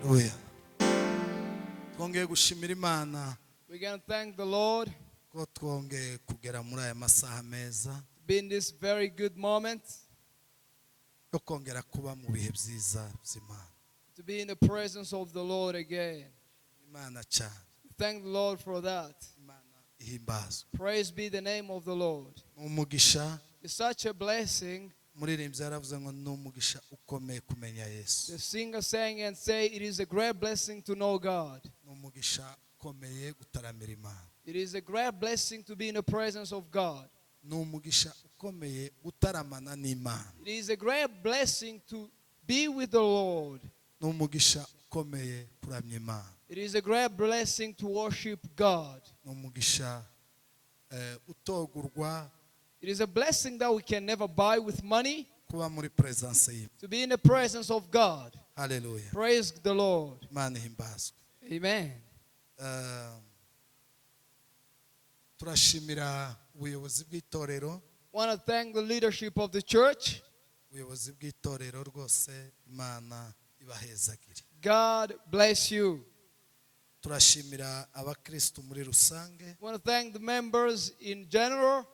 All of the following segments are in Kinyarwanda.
Haleluya. Twongeye gushimira Imana We're going to thank the Lord ko twongeye kugera muri aya masaha meza to be in this very good moment, yo kongera kuba mu bihe byiza by'Imana. to be in the presence of the Lord again. Imana cyane. Thank the Lord for that. Imana ihimbazwe. Praise be the name of the Lord. Ni umugisha It's such a blessing. umuririmbyi yaravuze ngo ni umugisha ukomeye kumenya Yesu. The singer sang and say, it is a great blessing to know God. Ni umugisha ukomeye gutaramira Imana. It is a great blessing to be in the presence of God. Ni umugisha ukomeye gutaramana n'Imana. It is a great blessing to be with the Lord. Ni umugisha ukomeye kuramya Imana. It is a great blessing to worship God. Ni umugisha utogurwa It is a blessing that we can never buy with money, kuba muri presence ye. to be in the presence of God. Haleluya. Praise the Lord. Imana ihimbazwe. Amen. Turashimira ubuyobozi bw'itorero, Want to thank the leadership of the church. ubuyobozi bw'itorero rwose Imana ibahezagire. God bless you. Turashimira abakristo muri rusange, Want to thank the members in general.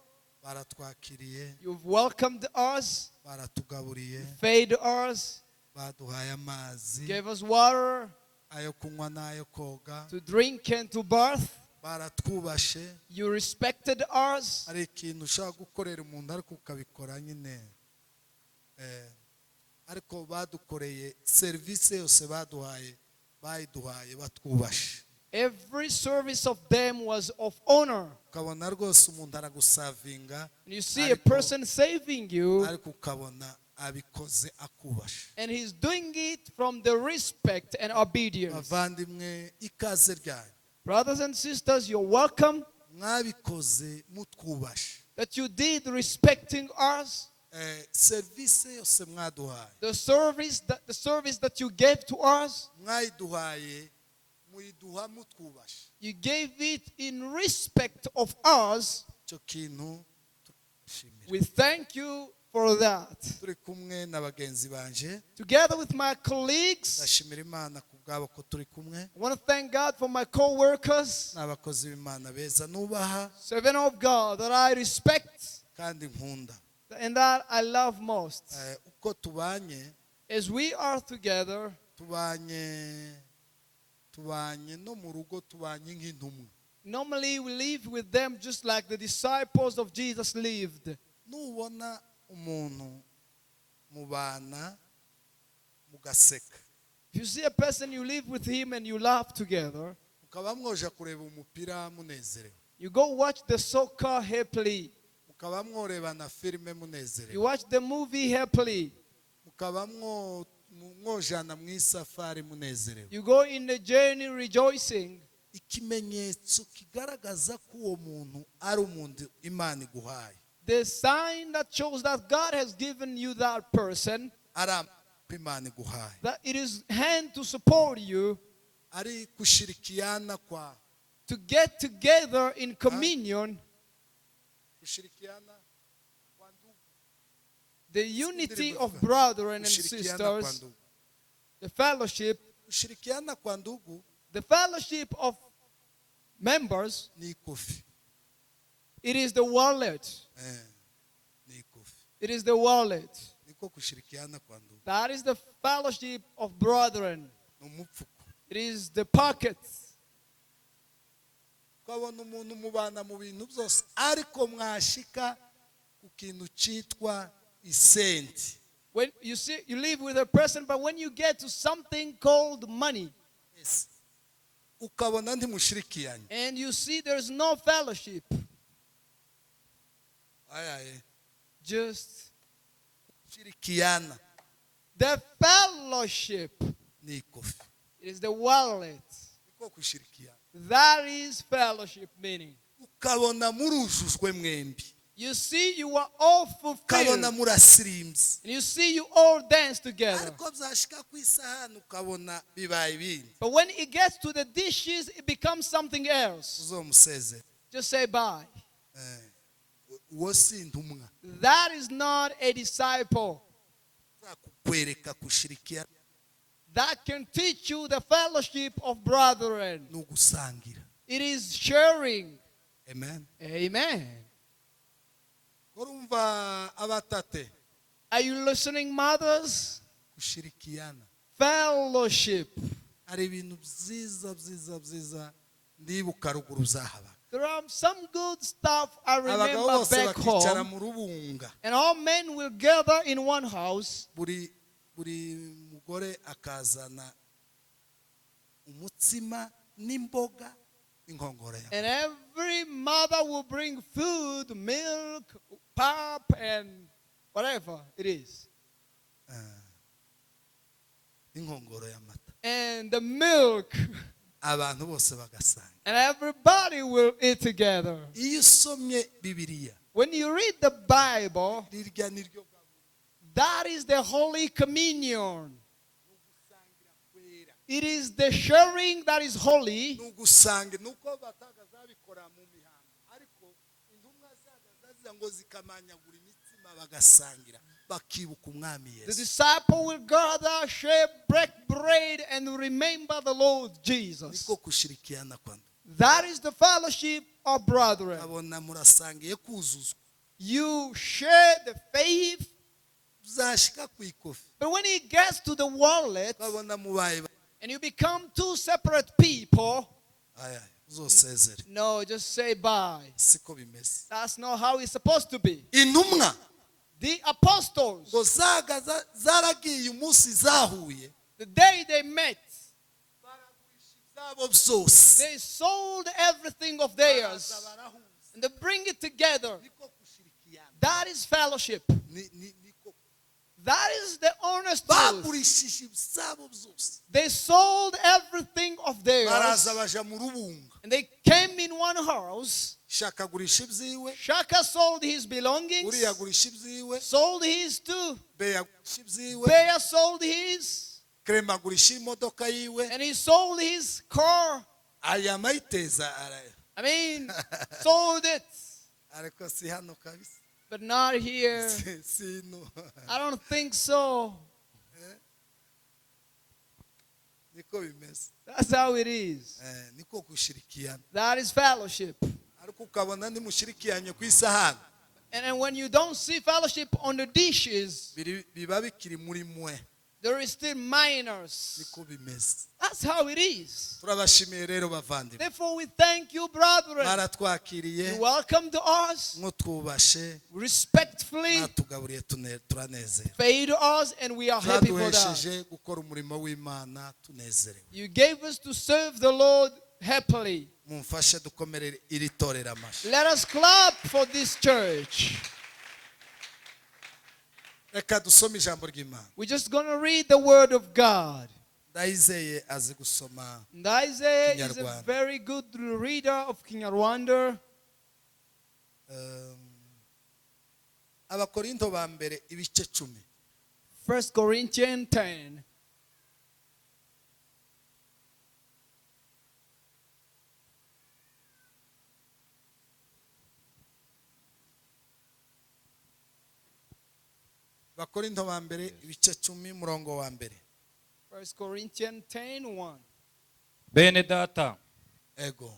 baratwakiriye, You've welcomed us, baratugaburiye, fed us, baduhaye amazi gave us water ayo kunywa n'ayo koga, to drink and to bath. baratwubashe. You respected us. Hari ikintu ushaka gukorera umuntu ariko ukabikora nyine, ariko badukoreye serivisi yose bayiduhaye batwubashe. Every service of them was of honor. Ukabona rwose umuntu aragusavinga And you see a person saving you, ariko ukabona abikoze akubashe. and he's doing it from the respect and obedience. Bavandimwe, ikaze ryanyu, Brothers and sisters, you're welcome. mwabikoze mutwubashe. That you did respecting us. Serivisi yose mwaduhaye, The service that you gave to us, mwayiduhaye muyiduha mutwubashe. you gave it in respect of us. Icyo kintu turashimira. We thank you for that. Turi kumwe na bagenzi banje, Together with my colleagues, ndashimira Imana ku bwabo ko turi kumwe. I want to thank God for my co-workers, N'abakozi b'Imana beza nubaha servant of God that I respect kandi nkunda. and that I love most. Uko tubanye, As we are together, tubanye no mu rugo, tubanye nk'intumwa. normally we live with them just like the disciples of Jesus lived. Nubona umuntu mubana mugaseka, If you see a person, you live with him and you laugh together. mukaba mwoja kureba umupira munezerewe, You go watch the soccer happily. mukaba mworeba na filime You munezerewe, watch the movie happily. mukaba mwojana mu isafari munezerewe. You go in the journey rejoicing. Ikimenyetso kigaragaza ko uwo muntu ari umuntu Imana iguhaye, The sign that shows that God has given you that person, ari amaboko Imana iguhaye, that it is hand to support you, ari kushirikiana kwa to get together in communion, kushirikiana kwa ndugu, the unity of brethren and kushirikiana kwa sisters, ndugu, the fellowship, kushirikiana kwa ndugu the fellowship of members. ni ikofi, It is the wallet. ni ikofi, It is the wallet. niko kushirikiana kwa ndugu, That is the fellowship of brethren. ni umupfuko. It is the pockets. Ukabona umuntu mubana mu bintu byose ariko mwashika ku kintu cyitwa isenti, When you see, you live with a person, but when you get to something called money, ukabona ntimushirikiyanye, and you see there's no fellowship, ayaye just shirikiana the fellowship. ni ikofi, It is the wallet. niko kushirikiana. That is fellowship meaning. Ukabona murujujwe mwembi, You see, you are all fulfilled. ukabona murasirimbye, And you see, you all dance together. ariko byashika ku isahani ukabona bibaye ibindi, But when it gets to the dishes, it becomes something else. uzomusezera. Just say bye. Uwo si intumwa, That is not a disciple. kukwereka kushirikiana that can teach you the fellowship of brethren. ni ugusangira. It is sharing. Amen. Amen. Urumva abatate Are you listening, mothers? gushirikiana. Fellowship. Hari ibintu byiza ndibuka ruguru zahaba. There are some good stuff I Abagabo remember bose back bakicara home. mu rubunga. And all men will gather in one house. Buri mugore akazana umutsima n'imboga inkongoro ya. And every mother will bring food, milk, pap, and whatever it is. Inkongoro y'amata. And the milk. Abantu bose bagasanga. And everybody will eat together. Iyo usomye Bibiliya, When you read the Bible, rirya niryo that is the Holy Communion. It is the sharing that is holy. nugusange nuko batagazabikora mu mihango ariko intumwa zaza ngo zikamanyagura imitsima bagasangira bakibuka umwami The Yesu. disciple will gather, share, break bread, and remember the Lord Jesus. Niko kushirikiana kwanda. That is the fellowship of brethren. Abona murasangiye kuzuzwa. You share the faith, Uzashika ku ikofi. but when it gets to the wallet, Babona mubaye and you become two separate people, aya uzosezere. no, just say bye. Siko bimeze. That's not how it's supposed to be. Intumwa The apostles, ngo zaragiye umunsi zahuye. the day they met, Zabo byose. they sold everything of theirs and they bring it together. Niko kushirikiana. That is fellowship. Niko That is the honest truth. bagurishije ibyabo byose. They sold everything of theirs Baraza baja mu rubunga. and they came in one house. Shaka agurisha ibyiwe. Shaka sold his belongings, Uriya agurisha ibyiwe. sold his too. Beya agurisha ibyiwe. Bear sold his, Krema agurisha imodoka yiwe. and he sold his car. Aya mayiteza I mean, sold it, ariko si hano kabisa. but not here. Sino. I don't think so. Niko bimeze. That's how it is. Niko kushirikiana. That is fellowship. Ariko ukabona ndi mushirikiyanye ku isahani. And then when you don't see fellowship on the dishes, Biba bikiri muri mwe. there is still minors. Niko bimeze. That's how it is. Turabashimiye rero bavandimwe. Therefore, we thank you, brethren. Baratwakiriye. You welcome to us Mwutwubashe. respectfully, Mwatugaburiye turanezerewe. pay to us, and we are happy for that. Twaduhesheje gukora umurimo w'Imana tunezerewe. You gave us to serve the Lord happily. Mumfashe dukomerere iri torero amashyi. Let us clap for this church. Reka dusome ijambo ry'Imana. We're just going to read the word of God. Ndayizeye azi gusoma. And Isaiah is a Kinyarwanda. very good reader of Kinyarwanda. Abakorinto ba mbere ibice 10. 1 Corinthians 10. Abakorinto ba mbere ibice 10 murongo wa mbere. 1 Corinthians 10:1. Bene data, Ego.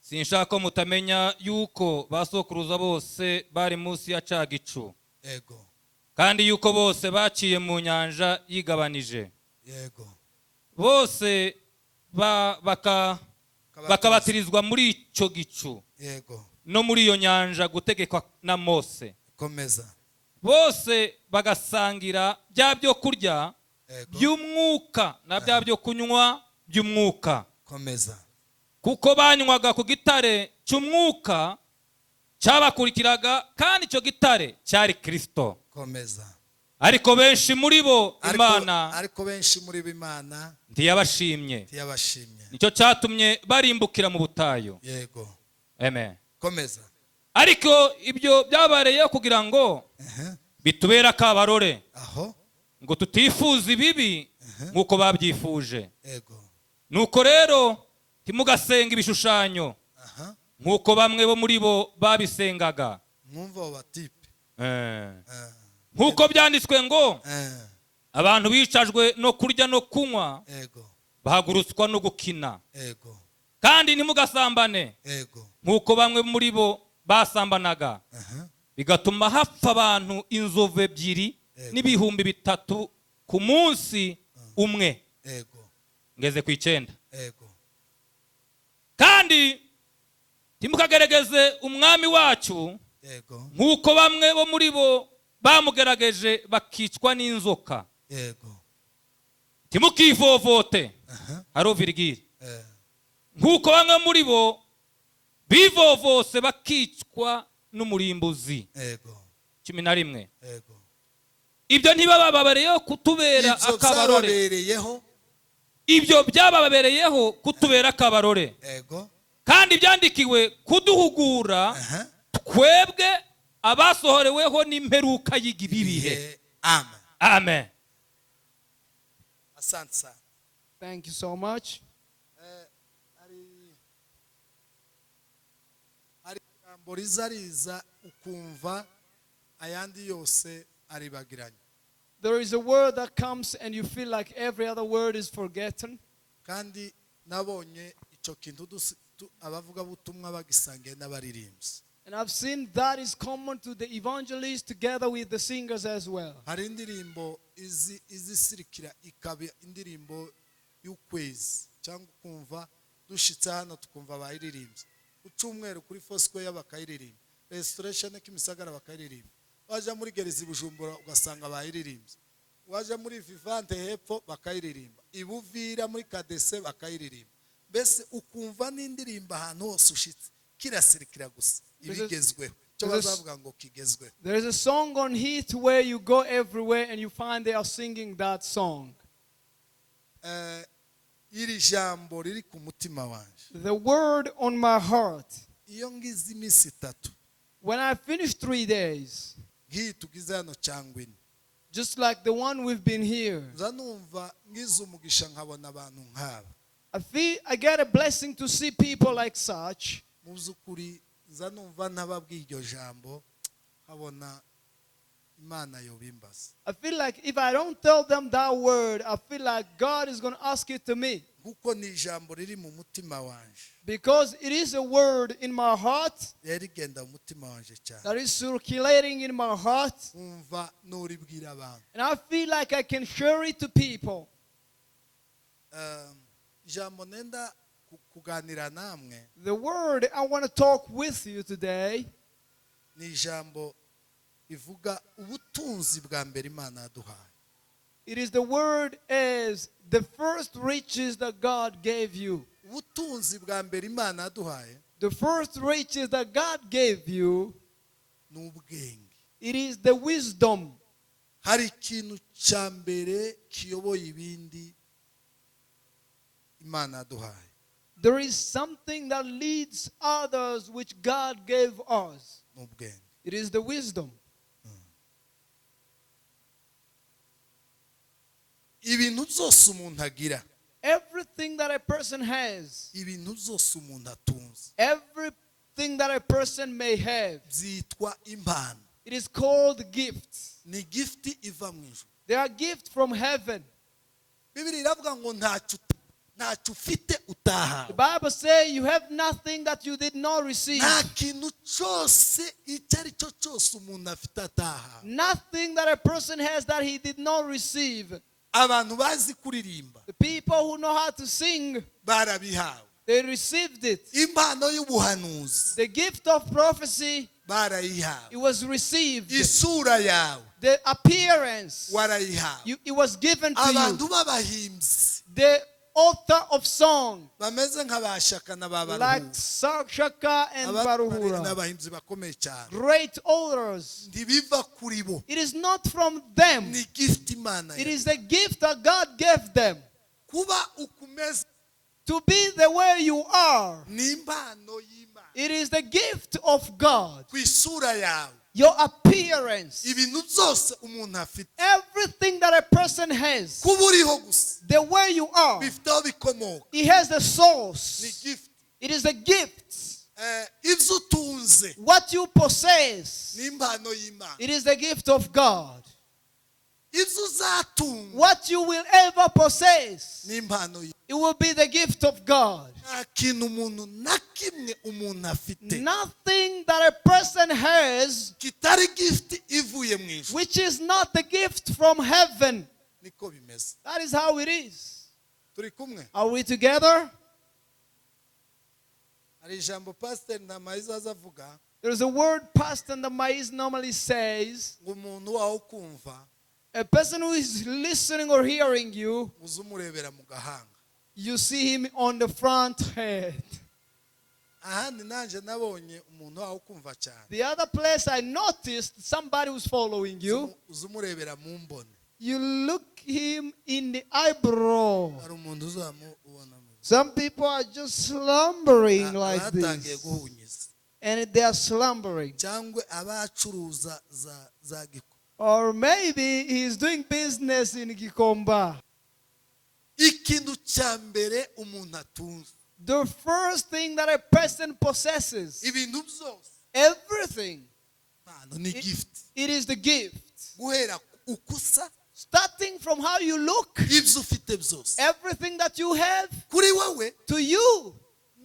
sinshaka ko mutamenya yuko basokuruza bose bari munsi ya ca gicu, Ego. kandi yuko bose baciye mu nyanja yigabanije. Yego. Bose bakabatirizwa muri ico gicu Yego. no muri iyo nyanja gutegekwa na Mose. Komeza. Bose bagasangira bya byo kurya Ego. by'umwuka na bya byo kunywa by'umwuka, Komeza. kuko banywaga ku gitare cy'umwuka cyabakurikiraga, kandi icyo gitare cyari Kristo. Komeza. Ariko benshi muri bo Imana Ariko benshi muri b'Imana ntiyabashimye, ntiyabashimye. nicyo cyatumye barimbukira mu butayu. Yego. Amen. Komeza. Ariko ibyo byabareyeho kugira ngo bitubere akabarore, Aho. ngo tutifuza ibibi nk'uko babyifuje. Ego. Nuko rero ntimugasenga ibishushanyo Aha. nk'uko bamwe bo muri bo babisengaga. Mwumva abo batipe. Nk'uko byanditswe ngo abantu bicajwe no kurya no kunywa ego bahagurutswa no gukina, ego kandi ntimugasambane ego nk'uko bamwe muri bo basambanaga, aha bigatuma hapfa abantu inzovu ebyiri n'ibihumbi bitatu ku munsi umwe. ego Ngeze ku 9. ego Kandi ntimukagerageze umwami wacu ego nk'uko bamwe bo muri bo bamugerageje bakicwa n'inzoka. ego Ntimukivovote, aha haro virgili, eh, nk'uko bamwe muri bo bivovose bakicwa n'umurimbuzi. ego 11. ego Ibyo ntibababereyeho kutubera ibyo akabarore. byababereyeho Ibyo byababereyeho kutubera akabarore, ego kandi byandikiwe kuduhugura aha twebwe abasohoreweho n'imperuka y'ibihe. amen Amen. asante sana Thank you so much. hari ijambo riza riza ukumva ayandi yose aribagiranye, There is a word that comes and you feel like every other word is forgotten. kandi nabonye icyo kintu abavugabutumwa bagisangiye n'abaririmbyi. And I've seen that is common to the evangelists together with the singers as well. hari indirimbo izisirikira ikaba indirimbo y'ukwezi, cyangwa ukumva dushitse hano tukumva bayiririmbye ku cyumweru kuri Foursquare bakayiririmba, Restoration Kimisagara bakayiririmba, waje muri Gereza Bujumbura ugasanga bayiririmbye, waje muri Vivante hepfo bakayiririmba, Ibuvira muri Kadese bakayiririmba, mbese ukumva n'indirimba ahantu hose ushitse kirasirikira gusa ibigezweho, cyo bazavuga ngo kigezweho. There is a song on Heat where you go everywhere and you find they are singing that song. Iri jambo riri ku mutima wanje, The word on my heart. iyo ngize iminsi 3 When I finish 3 days, nk'iyi tugize hano cyangwa ine, just like the one we've been here, nza numva ngize umugisha nkabona abantu nk'aba, I get a blessing to see people like such. mu by'ukuri nza numva ntababwiye iryo jambo nkabona Imana yobimbaza, I feel like if I don't tell them that word, I feel like God is going to ask it to me. kuko ni ijambo riri mu mutima wanje, Because it is a word in my heart rigenda mu mutima wanje cyane, that is circulating in my heart. nkumva nuribwira abantu. And I feel like I can share it to people. Ijambo nenda kuganira namwe The word I want to talk with you today ni ijambo ivuga ubutunzi bwa mbere Imana yaduhaye. it is the word as the first riches that God gave you. Ubutunzi bwa mbere Imana yaduhaye The first riches that God gave you, ni ubwenge. it is the wisdom. Hari ikintu cya mbere kiyoboye ibindi Imana yaduhaye, There is something that leads others which God gave us. ni ubwenge. It is the wisdom. Ibintu byose umuntu agira, Everything that a person has, ibintu byose umuntu atunze everything that a person may have, byitwa impano. it is called gifts. Ni gift iva mu ijuru. They are gifts from heaven. Bibiri iravuga ngo ntacyo ufite utahawe. The Bible says you have nothing that you did not receive. Nta kintu cyose icyo ari cyo cyose umuntu afite atahawe. Nothing that a person has that he did not receive. Abantu bazi kuririmba The people who know how to sing, barabihawe. they received it. Impano y'ubuhanuzi The gift of prophecy, barayihawe. it was received. Isura yawe The appearance, warayihawe. it was given to Abantu you. b'abahimbyi The author of song, bameze nk'abashaka like n'ababaruhura, Shaka and Baruhura, n'abahimbyi bakomeye cyane, great authors. ntibiva kuri bo, It is not from them. ni gift Imana It yawe. is the gift that God gave them. Kuba ukumeze To be the way you are, ni impano y'Imana. it is the gift of God. Ku isura yawe, Your appearance, ibintu byose umuntu afite, everything that a person has, kuba uriho gusa the way you are, bifite aho bikomoka, it has the ni source. gift. It is the gift. Ibyo utunze What you possess, ni impano y'Imana. it is the gift of God. ibyo uzatunga what you will ever possess, ni impano ye. it will be the gift of God. nta kintu umuntu na kimwe umuntu afite Nothing that a person has kitari gift ivuye mu ijuru. which is not the gift from heaven. niko bimeze. That is how it is. turi kumwe. Are we together? hari ijambo pasiteri Ntamayiza aza avuga There's a word Pastor Ndamais normally says. ngo umuntu wawe kumva A person who is listening or hearing you, uze umurebera mu gahanga. you see him on the front head. ahandi nanjye nabonye umuntu wawe kumva cyane. The other place I noticed somebody who's following you, uze umurebera mu mboni. you look him in the eyebrow. hari umuntu uzamubona mu Some people are just slumbering like batangiye this. guhunyiza And they are slumbering. cyangwa abacuruza za giko. Or maybe he's doing business in Gikomba. ikintu cya mbere umuntu atunze The first thing that a person possesses, ibintu byose everything, impano ni gift. it is the gift. guhera uko usa Starting from how you look, ibyo ufite byose everything that you have, kuri wowe to you,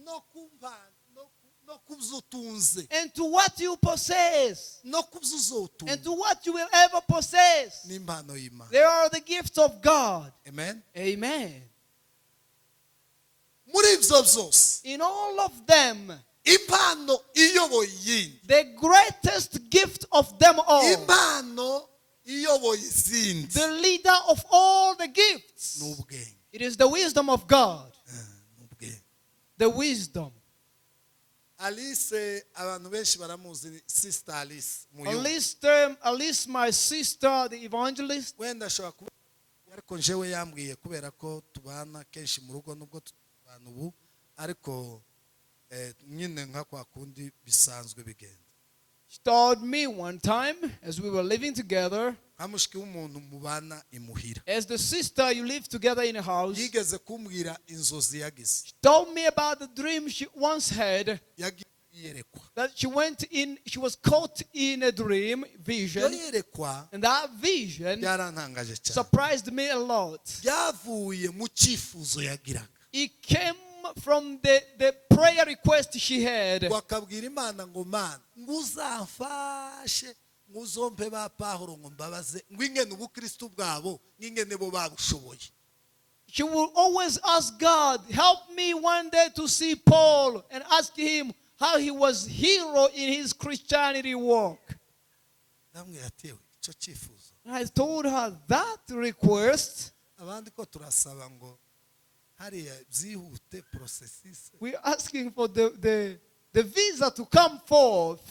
no ku mpano no ku byo utunze and to what you possess, no ku byo and uzotunga to what you will ever possess. ni impano y'Imana. They are the gifts of God. amen. Amen. muri ibyo byose In all of them, impano iyoboye iyindi the greatest gift of them all, impano iyoboye izindi the leader of all the gifts, ni ubwenge. it is the wisdom of God. Ni ubwenge. The wisdom. Alice abantu benshi baramuzi sister Alice At least my sister, the evangelist, wenda ashobora kuba ariko njyewe yambwiye kubera ko tubana kenshi mu rugo nubwo tubana ubu ariko nyine nka kwa kundi bisanzwe bigenda. she told me one time as we were living together, nka mushiki w'umuntu mubana imuhira as the sister you live together in a house, yigeze kumbwira inzozi yagize. she told me about the dream she once had, yagiye yerekwa that she was caught in a dream iyo vision, yerekwa and that vision byarantangaje cyane. surprised me a lot. byavuye mu cyifuzo yagiraga It came from the prayer request she had. wakabwira Imana ngo Mana ngo uzamfashe ngo uzompe ba Pawulo ngo mbabaze ngo ingene ubukristo bwabo n'ingene bo babushoboye. She will always ask God, help me one day to see Paul and ask him how he was hero in his Christianity walk. namwe yatewe icyo cyifuzo. And I told her that request, abandi ko turasaba ngo hariya byihute processes we're asking for the visa to come forth.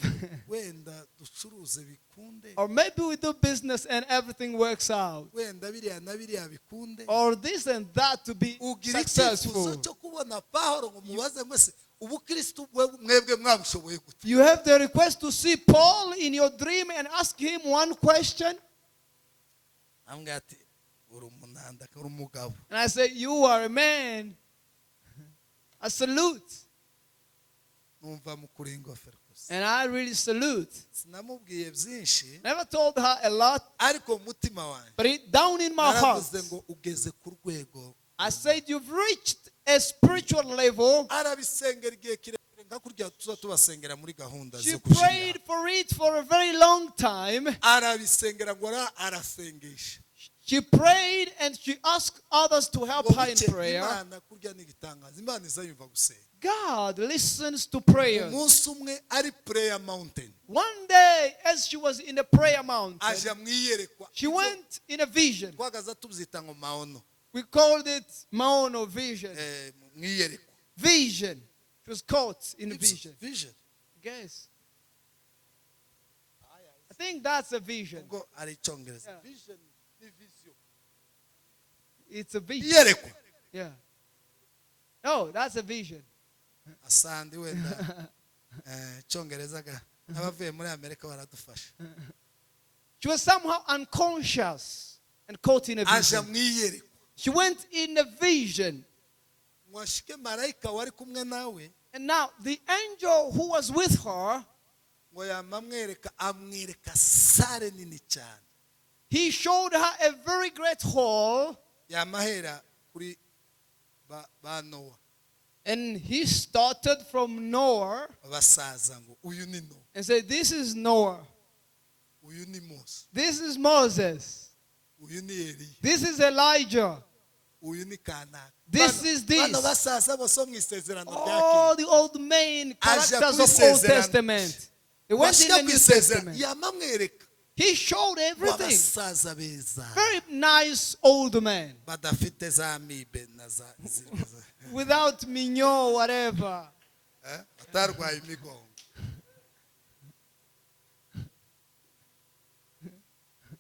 wenda ducuruze bikunde Or maybe we do business and everything works out. wenda biriya na biriya bikunde Or this and that to be ugira successful. icyifuzo cyo kubona Pawulo ngo mubaze mwese ubukristo mwebwe mwabushoboye gute. You have the request to see Paul in your dream and ask him one question. namwe ati uri umunanda uri umugabo. And I say, you are a man. I salute. numva mukuri ingofero gusa. And I really salute. sinamubwiye byinshi Never told her a lot, ariko umutima wanjye but down in my heart, naravuze ngo ugeze ku rwego. I said, you've reached a spiritual level. arabisengera igihe kirekire nka kurya tuza tubasengera muri gahunda She zo gushira. prayed for it for a very long time. arabisengera ngo arasengesha. She prayed and she asked others to help ngo her in buke prayer. Imana kurya n'igitangaza. Imana izayumva gusenga. God listens to prayer. umunsi umwe ari prayer mountain One day, as she was in the prayer mountain, aja mwiyerekwa. she went in a vision. twagaza tubyita ngo maono. We called it Maono vision. mwiyerekwa. Vision. She was caught in a vision. vision Guess. I think that's a vision. ubwo ari icyongereza. Yeah. vision ni vision. It's a vision. iyerekwa. Yeah. No, that's a vision. asandi wenda icyongereza n'abavuye muri Amerika baradufasha. She was somehow unconscious and caught in a aja vision. mwiyerekwa. She went in a vision. mwashike marayika wari kumwe nawe And now the angel who was with her, ngo yamamwereka amwereka sare nini cyane. he showed her a very great hall, yamahera kuri ba Nowa and he started from Noah basaza ngo uyu ni Nowa, and said, "This is Noah. uyu ni Mose, This is Moses. uyu ni Eliya, This is Elijah. uyu ni Kanaka." This is this. Bano basaza bose mu isezerano All rya the old main characters kuri of Old isezerano. Testament. They went in bashika the ku New isezerano Testament. yamamwereka He showed everything. basaza beza Very nice old man. badafite za amibe na za Without mignon, whatever. batarwaye imigongo.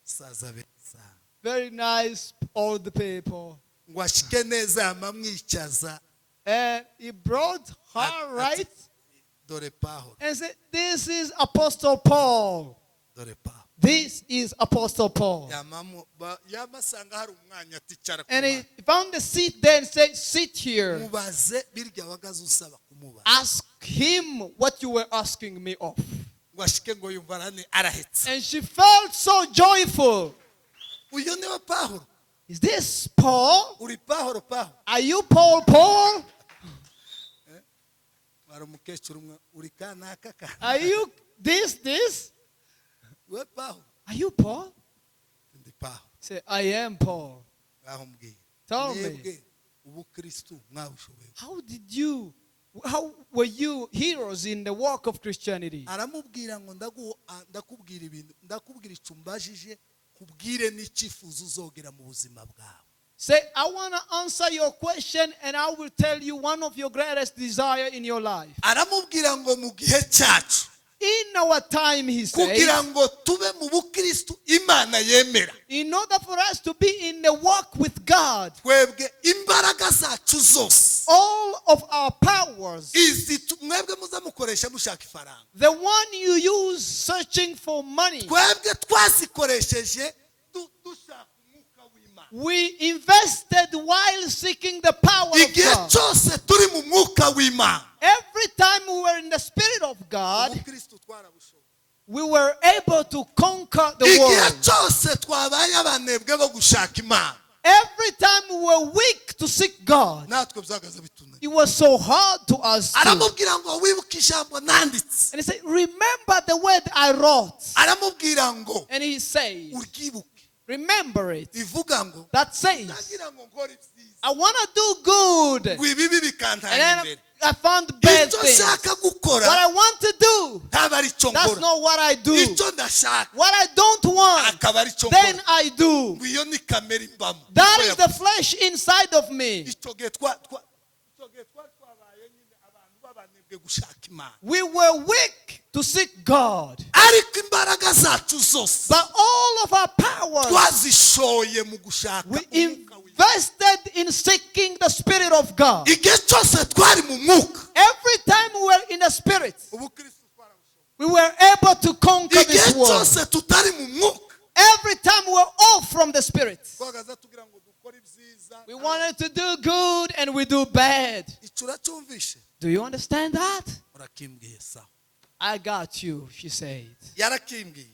Basaza beza Very nice old people. ngo ashike neza yamamwicaza And he brought her Ati- right dore Pawulo, and said, "This is Apostle Paul. dore Pawulo. This is Apostle Paul." yamasanga hari umwanya aticara And he found a seat there and said, "Sit here. mubaze birya wagaze usaba kumubaza Ask him what you were asking me of." ngo ashike ngo yumva arahetse. And she felt so joyful. Uyu niwe Pawulo, Is this Paul? uri Pawulo. Are you Paul? hari umukecuru umwe uri Kanaka ka Are you this? we Pawulo, Are you Paul? ndi Pawulo. Say, "I am Paul." ngaho mbwira Tell me. mwebwe ubukristu mwabushoboye. How were you heroes in the walk of Christianity? aramubwira ngo ndakubwira ibintu, ndakubwira icyo umbajije, kubwire n'icyifuzo uzogera mu buzima bwawe. Say, "I want to answer your question and I will tell you one of your greatest desire in your life." aramubwira ngo mu gihe cyacu In our time, he kugira says, ngo tube mu bukristu Imana yemera, in order for us to be in the walk with God, twebwe imbaraga zacu zose all of our powers, mwebwe muza mukoresha mushaka ifaranga, the one you use searching for money, twebwe twazikoresheje dushaka umwuka w'Imana. we invested while seeking the power of igihe God. cyose turi mu mwuka w'Imana, Every time we were in the Spirit of God, ubukristu twarabushoboye. we were able to conquer the igihe world. cyose twabaye abanebwe bo gushaka Imana, Every time we were weak to seek God, natwe byagaze bitunaniye. it was so hard to us too. aramubwira ngo wibuke ijambo nanditse, And he said, "Remember the word I wrote." aramubwira ngo And he said, uryibuke, "Remember it." bivuga ngo That says, ndagira ngo nkore ibyiza, I want to do good. ngo ibibi And bikantanga then imbere. I found bad icyo things. nshaka What gukora I want to do, ntaba ari cyo that's nkora, not what I do. icyo ndashaka What I don't want, akaba ari cyo then nkora. I do. ngo iyo ni kamere imbamo. That Niko is the yavuze. flesh inside of me. icyo gihe twari twabaye nyine abantu b'abanebwe gushaka Imana, We were weak to seek God. ariko imbaraga zacu zose But all of our powers, twazishoye mu gushaka we umwuka w'Imana. invested in seeking the Spirit of God. igihe cyose twari mu mwuka, Every time we were in the Spirit, ubukristu twarabushoboye. we were able to conquer igihe this world. cyose tutari mu mwuka, Every time we were off from the Spirit, twagaza tugira ngo dukore ibyiza. we wanted to do good and we do bad. icyo uracyumvishe, Do you understand that? urakimbwiye sawa. I got you, she said. yarakimbwiye,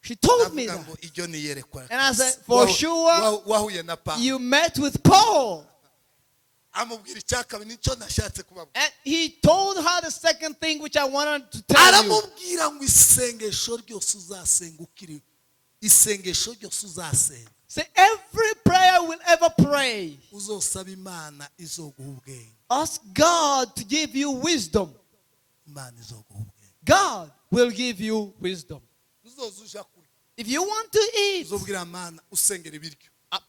She told me avuga that. ngo iryo ni iyerekwa. And I said, for sure, wahuye na Pawulo, you met with Paul. amubwira icyakabiri nicyo nashatse kubabwira. And he told her the second thing which I wanted to tell you. aramubwira ngo isengesho ryose uzasenga ukiri, isengesho ryose uzasenga Say, every prayer we'll ever pray, uzosaba Imana izoguha ubwenge. ask God to give you wisdom. Imana izoguha ubwenge. God will give you wisdom. uzoza uja kurya, If you want to eat, uzobwira Imana, usengera ibiryo,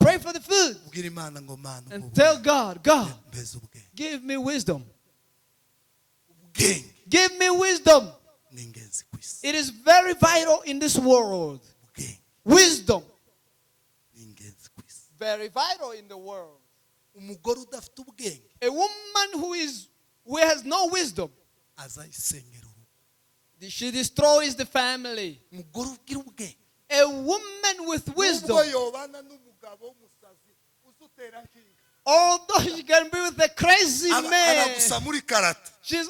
pray for the food ubwira Imana ngo Mana and nguhe tell ubwenge, God, God, mbeze ubwenge. give me wisdom. ubwenge Give me wisdom. ni ingenzi ku isi. It is very vital in this world. ubwenge Wisdom, ni ingenzi ku isi. very vital in the world. umugore udafite ubwenge A woman who has no wisdom, azayisengera urugo. she destroys the family. umugore ugira ubwenge, A woman with nubwo wisdom, yobana n'umugabo w'umusazi uzutera nk'inka, Although she can be with a crazy aba man, gusa muri karate she's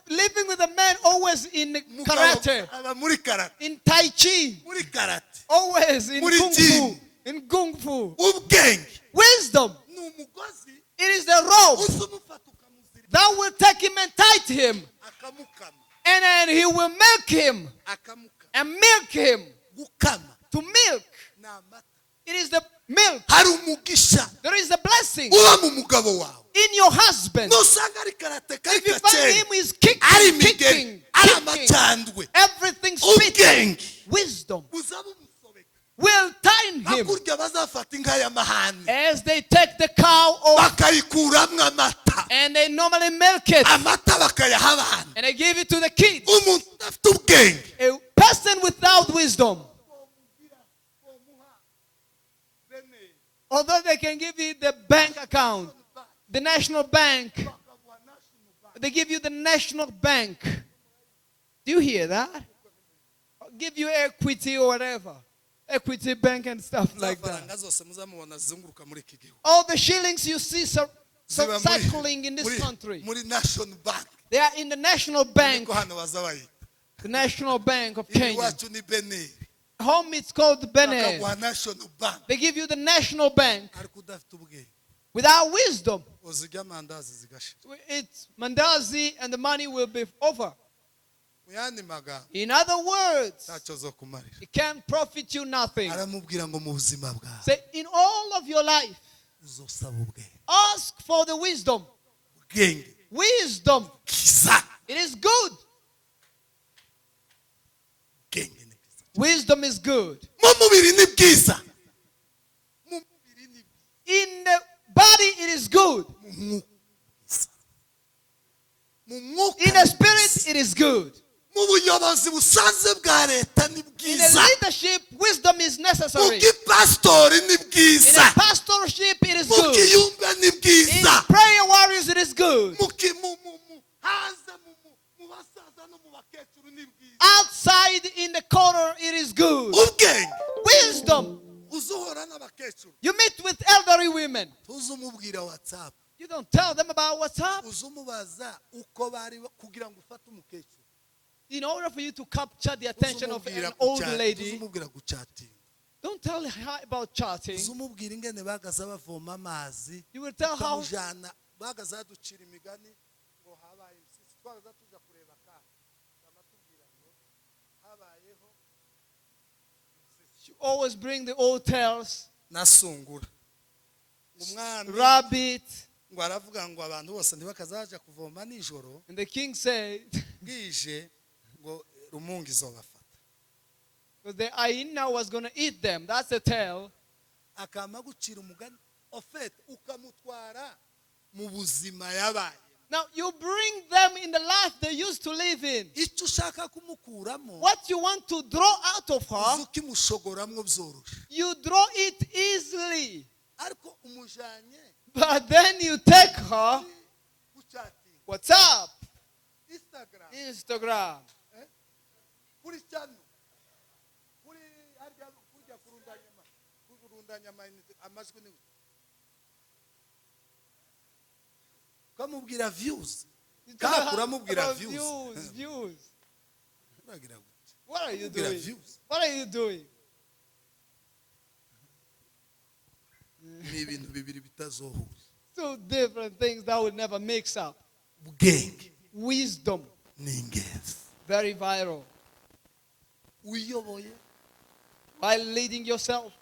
living with a man always in karate, aba muri karate in Tai Chi, muri karate always in Muri Kung gym. Fu. In Kung Fu. ubwenge Wisdom. ni umugozi It is the rope uza umufata ukamuzirika that will take him and tight him. akamukama And then he will milk him akamukama and milk him gukama to milk. ni amata It is the milk. hari umugisha There is a blessing uba mu mugabo wawe in your husband. nusanga ari karate kari If you find gakeye him is ari kicking, imigeri kicking, ari kicking, amacandwe everything spit. ubwenge Wisdom uzaba umusobeka will tie him. hakurya bazafata inka y'amahane As they take the cow off bakayikuramwo amata and they normally milk it amata bakayaha abana and they give it to the kids. umuntu udafite ubwenge A person without wisdom, although they can give you the bank account, the national bank, they give you the national bank. Do you hear that? Give you equity or whatever. Equity bank and stuff like that. amafaranga zose muzamubona zizunguruka muri iki gihugu All the shillings you see ziba circling in this country, muri national bank they are in the national bank, niko hano baza bayita the national bank of ibi Kenya. iwacu ni beneri Home it's called Benin. bakaguha national bank They give you the national bank. ariko udafite ubwenge Without wisdom, uzirya amandazi zigashira it's mandazi and the money will be over. mu yandi magambo In other words, ntacyo zo kumarira it can profit you nothing. aramubwira ngo mu buzima bwawe Say, in all of your life, uzosaba ubwenge ask for the wisdom. ubwenge Wisdom. bwiza It is good. ubwenge ni bwiza Wisdom is good. mu mubiri ni bwiza mu mubiri ni bwiza In the body, it is good. mu mwuka bwiza mu mwuka In the ni spirit, bwiza. it is good. mu buyobozi busanzwe bwa leta ni In the bwiza leadership, wisdom is mu necessary. bw'ipasitori ni In bwiza the pastorship, it is mu good. bwiyumbe ni In bwiza prayer warriors, it is good. hanze mu basaza no mu bakecuru ni bwiza Outside in the corner, it is good. ubwenge Wisdom. uzuhora n'abakecuru You meet with elderly women. ntuzumubwira watsapu You don't tell them about what's up. uzumubaza uko bari kugira ngo ufate umukecuru In order for you to capture the attention of Uzumubwira an old guca- lady, uzumubwira gucatinga don't tell her about chatting. uzumubwira ingene bagaza bavoma amazi You will tell how ukamujana bagaza baducira imigani ngo habaye sisi twagaza tuja kureba kandi bamatubwira ngo habayeho you always bring the old tales. nasungura umwami Rabbit. ngo aravuga ngo abantu bose ntibakazaja kuvoma nijoro And the king said, bwije ngo rumunga izobafata because the hyena was going to eat them. That's the tale. akama gucira umugani ofete ukamutwara mu buzima yabaye Now you bring them in the life they used to live in. icyo ushaka kumukuramo What you want to draw out of her, uzi ukimushogoramwo byoroshe you draw it easily. ariko umujanye But then you take her. gucatinga What's up? Instagram Instagram. kuri cyano kuri harya kurya kurundanya amajwi ni ukamubwira views kandi uramubwira About views views. uragira gute What are you Uramubwira doing? views What are you doing? ni ibintu bibiri bitazohuza Two different things that would never mix up. ubwenge Wisdom, ni ingenzi very vital. uyoboye While leading yourself,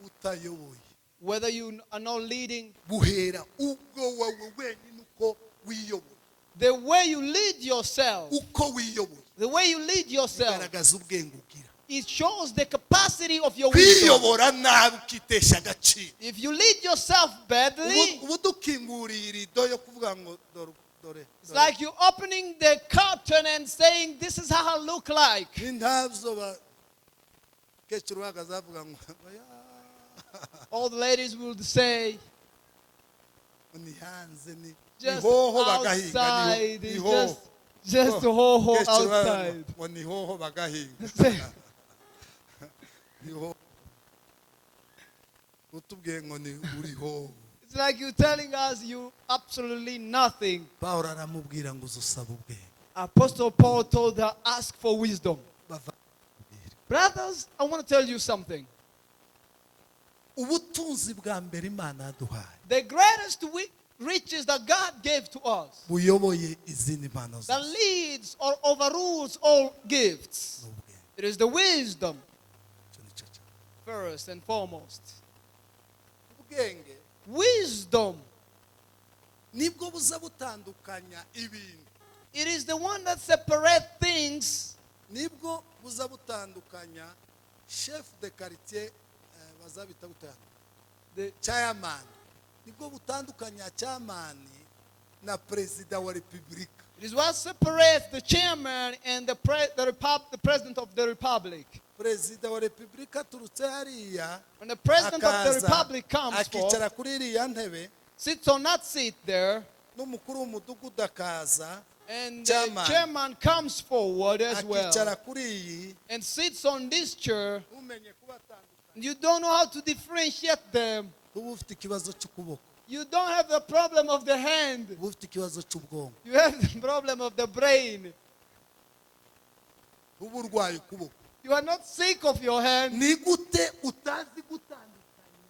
utayoboye whether you are not leading, buhera ubwo wowe wenyine uko wiyoboye the way you lead yourself, uko wiyoboye the way you lead yourself, bigaragaza ubwenge ugira it shows the capacity of your wisdom. kwiyobora nabi ukitesha agaciro If you lead yourself badly, ubu dukinguriye irido yo kuvuga ngo dore it's like you opening the curtain and saying, "This is how I look like." n'intabyo bakecuru bahagaze bavuga ngo All the ladies will say, ni hanze ni just hoho bagahinga outside, ni it's hoho just to ho Kecuru baravuga outside. ngo ni hoho bagahinga ni hoho utubwiye ngo ni uri hoho It's like you telling us you absolutely nothing. pawulo aramubwira ngo uzusaba ubwenge. Apostle Paul told her, ask for wisdom. Bava- Brothers, I want to tell you something. ubutunzi bwa mbere imana yaduhaye The greatest riches that God gave to us, buyoboye izindi mpano that zose leads or overrules all gifts, ni ubwenge. it is the wisdom, Icyo ni cyo cyane. first and foremost. ubwenge Wisdom, nibwo buza butandukanya ibintu, it is the one that separates things. nibwo buza butandukanya chef de quartier, bazabita gutandukanya The, chairman, nibwo butandukanya chairman na perezida wa repubulika. it is what separates the chairman and the president of the republic. Perezida wa repubulika aturutse hariya When the president of the akaza republic comes forth, akicara kuri iriya ntebe, sits on that seat there, n'umukuru w'umudugudu akaza and the Chairman. chairman comes forward as akicara well kuri iyi, and sits on this chair. ntumenye kubatandukanya. You don't know how to differentiate them. uba ufite ikibazo cy'ukuboko, You don't have the problem of the hand. uba ufite ikibazo cy'ubwonko, You have the problem of the brain. uba urwaye ukuboko. You are not sick of your hand. ni gute utazi gutandukanya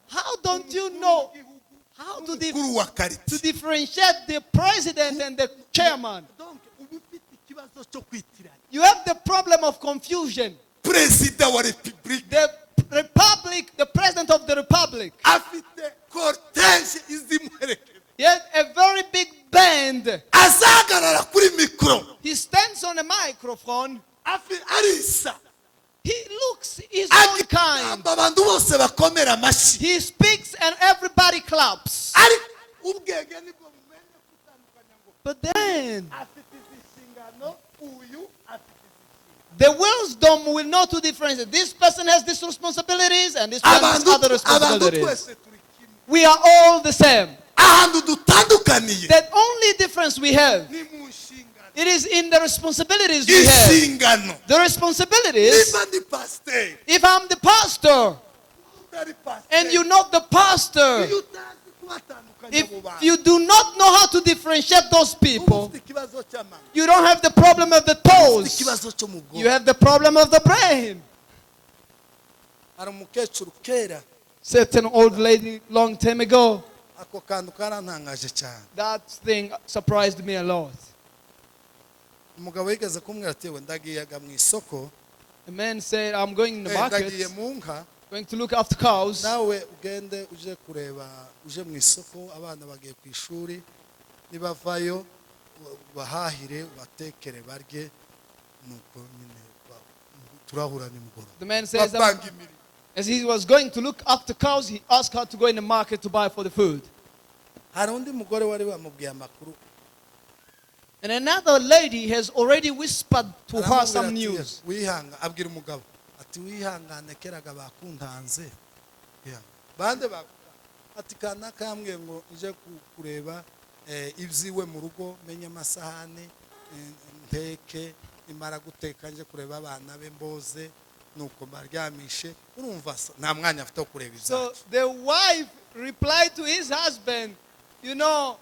How don't you know how to, umukuru wa to quartier? differentiate the president and the chairman? Donc, uba ufite ikibazo cyo kwitiranya You have the problem of confusion. perezida wa repubulika The republic, the president of the republic, afite cortege izimuherekeza, he has a very big band. azahagarara kuri mikoro, He stands on a microphone. arisa, He looks his own kind. agamba abantu bose bakomera amashyi, He speaks and everybody claps. ariko ubwenge nibwo bumenya gutandukanya ngo But then afite izi nshingano, uyu afite izi nshingano. the wisdom will know to differentiate. This person has these responsibilities and this one has other abantu responsibilities. twese turi kimwe. We are all the same. ahantu dutandukaniye The only difference we have, ni mu nshingano. it is in the responsibilities we have. inshingano. The responsibilities, niba ndi pasiteri if I'm the pastor utari and you're pasiteri, not the pastor, iyo utazi kubatandukanya if abo bantu, you do not know how to differentiate those uba people, ufite ikibazo cy'amano, you don't have the problem of the ufite toes. ikibazo cyo mu You bwonko. have the problem of the brain. hari umukecuru kera, Certain old lady long time ago, ako kantu karantangaje cyane. that thing surprised me a lot. umugabo yigeze kumwira ati we ndagiyaga mu isoko, A man said, I'm going in the market, ndagiye mu nka, going to look after cows. nawe ugende uje kureba, uje mu isoko, abana bagiye ku ishuri, nibavayo bahahire batekere barye, nuko nyine turahura nimugoroba. The man says, bapanga imirimo. as he was going to look after cows, he asked her to go in the market to buy for the food. hari undi mugore wari wamubwiye amakuru, And another lady has already whispered to her aramubwira some ati, news. wihanga, abwira umugabo ati wihangane keraga bakuntanze. bande bakuntanze ati kanaka yambwiye ngo nje kureba ibyiwe mu rugo, menye amasahani, nteke, imara guteka nje kureba abana be mboze, nuko mbaryamishe. urumva nta mwanya afite wo kureba So ibyacu. the wife replied to his husband, you know,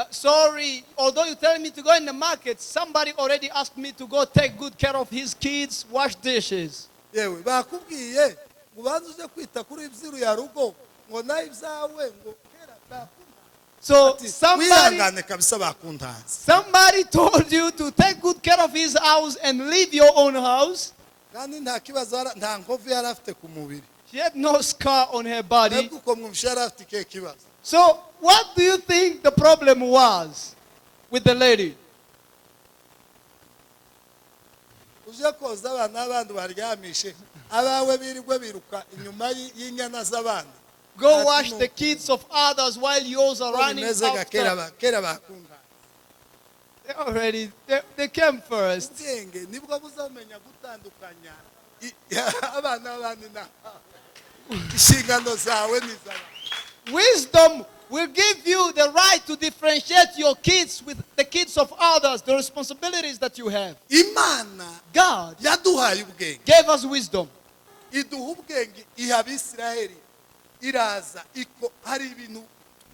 sorry, although you tell me to go in the market, somebody already asked me to go take good care of his kids, wash dishes. yewe bakubwiye ngo ubanze uje kwita kuri iby'iru ya rugo, ngo nawe ibyawe ngo kera bakuntanze. So Ati, somebody wihangane kabisa bakuntanze. Somebody told you to take good care of his house and leave your own house. kandi nta kibazo, nta nkovu yari afite ku mubiri. She had no scar on her body. Mwebwe uko mwumvishe yari afite ikihe kibazo? So what do you think the problem was with the lady? uje koza abana b'abandi baryamishe, abawe birirwe biruka inyuma y'inyana z'abandi. Go Ati wash nuko the kids of others while yours are uko running bimeze ga kera after. kera bakuntanze. They came first. ubwenge nibwo buzamenya gutandukanya abana b'abandi n'abawe. inshingano zawe n'iz'abandi. Wisdom will give you the right to differentiate your kids with the kids of others, the responsibilities that you have. imana God yaduhaye ubwenge, gave us wisdom. iduha ubwenge, iha abisiraheli, iraza iko hari ibintu